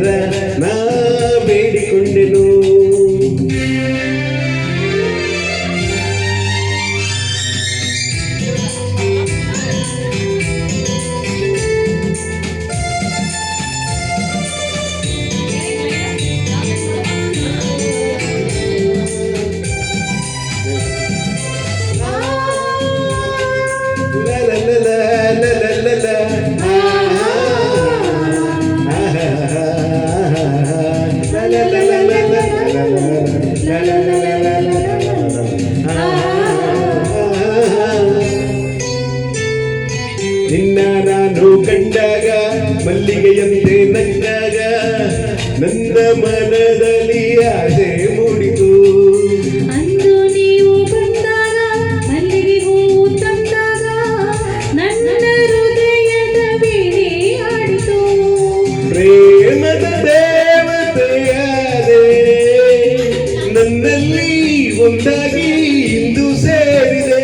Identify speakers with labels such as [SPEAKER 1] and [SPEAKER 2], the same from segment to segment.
[SPEAKER 1] ದೇವರ ನಾ ಬೇಡಿಕೊಂಡೆನು. ನಿನ್ನ ನಾನು ಕಂಡಾಗ ಮಲ್ಲಿಗೆಯಂತೆ ನಕ್ಕಾಗ ನನ್ನ ಮನದಲ್ಲಿ ಆಸೆ ಮೂಡಿತು.
[SPEAKER 2] ಅಂದು ನೀವು ಬಂದಾಗ ಮಲ್ಲಿಗೆ ಹೂವು ತಂದಾಗ ನನ್ನ ಹೃದಯದ ವೀಣೆ ಆಡಿತು.
[SPEAKER 1] ಪ್ರೇಮದ ದೇವತೆಯಾದೆ ನನ್ನಲ್ಲಿ ಒಂದಾಗಿ ಇಂದು ಸೇರಿದೆ.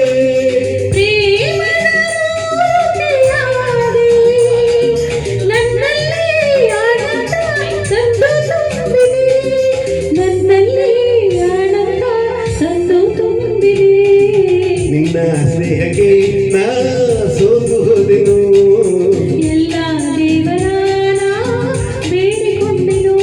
[SPEAKER 1] ನಿನ್ನ ಸ್ನೇಹಕ್ಕೆ ನಾ ಸೋತು ಹೋದೆನು.
[SPEAKER 2] ಎಲ್ಲ ದೇವರ ನಾ ಬೇಡಿಕೊಂಡೆನು.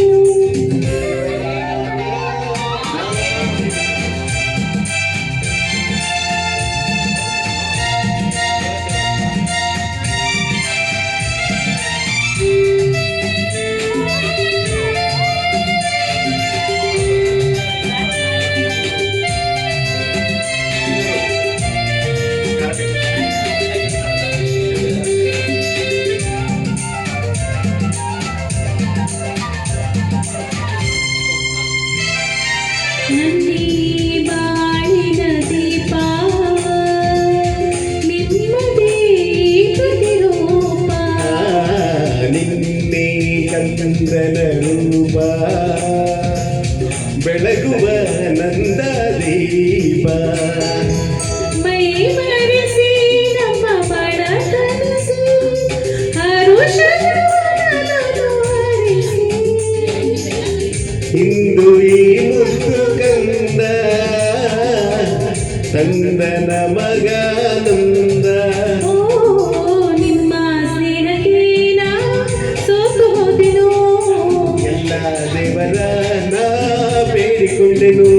[SPEAKER 2] ನನ್ನಿ ಬಾಳಿನ ದೀಪ ನಿಮ್ಮದೇ ಪ್ರತಿರೂಪ.
[SPEAKER 1] ನಿನ್ನೆ ಕಂದನ ರೂಪ ಬೆಳಗುವ ನಂದ ದೀಪ.
[SPEAKER 2] ಮೈ ಮರೆಸಿ ನಮ್ಮ ಬಡ ತನಸಿ ಹರುಷರಿಸಿ
[SPEAKER 1] ಇಂದು ಈ ಮುತ್ತು ಕಂದ ತಂದನ ಮಗಾನಂದ.
[SPEAKER 2] ನಿಮ್ಮ ಸ್ನೇಹಕ್ಕೆ ನಾ ಸೋತು ಹೋದೆನು.
[SPEAKER 1] ಎಲ್ಲ ದೇವರ ನಾ ಬೇಡಿಕೊಂಡೆನು.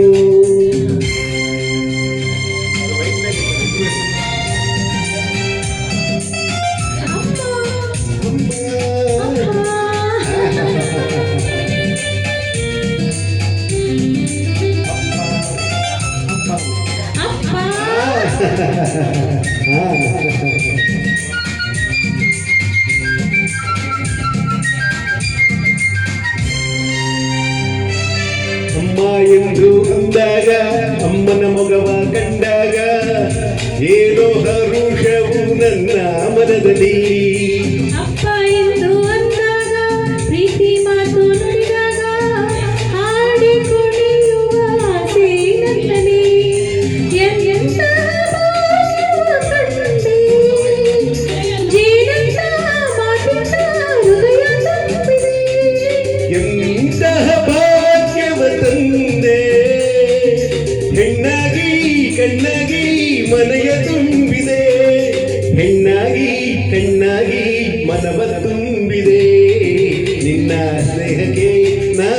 [SPEAKER 1] ಅಮ್ಮ ಎಂದು ಅಂದಾಗ ಅಮ್ಮನ ಮೊಗವ ಕಂಡಾಗ ಏನೋ ಹರುಷವು ನನ್ನ ಮನದಲ್ಲಿ.
[SPEAKER 2] ಅಪ್ಪ ಎಂದು ಅಂದಾಗ ಪ್ರೀತಿ ಮಾತು ನುಡಿದಾಗ ಹಾಡಿ ಕುಣಿಯುವ ಆಸೆ ನನ್ನಲ್ಲಿ. ಎಂತ ಭಾಗ್ಯವ ಕಂಡೆ ಜೀನಂತ ಮಾತಿನ ಹೃದಯ ತುಂಬಿದೆ.
[SPEAKER 1] ಎಂತಹ ಭಾಗ್ಯವ ತಂದೆ ಹೆಣ್ಣಾಗಿ ಕಣ್ಣಾಗಿ ಮನೆಯ ತುಂಬಿದೆ. ಹೆಣ್ಣಾಗಿ ಕಣ್ಣಾಗಿ ಮನವ ತುಂಬಿದೆ. ನಿನ್ನ ಸ್ನೇಹಕ್ಕೆ ನಾ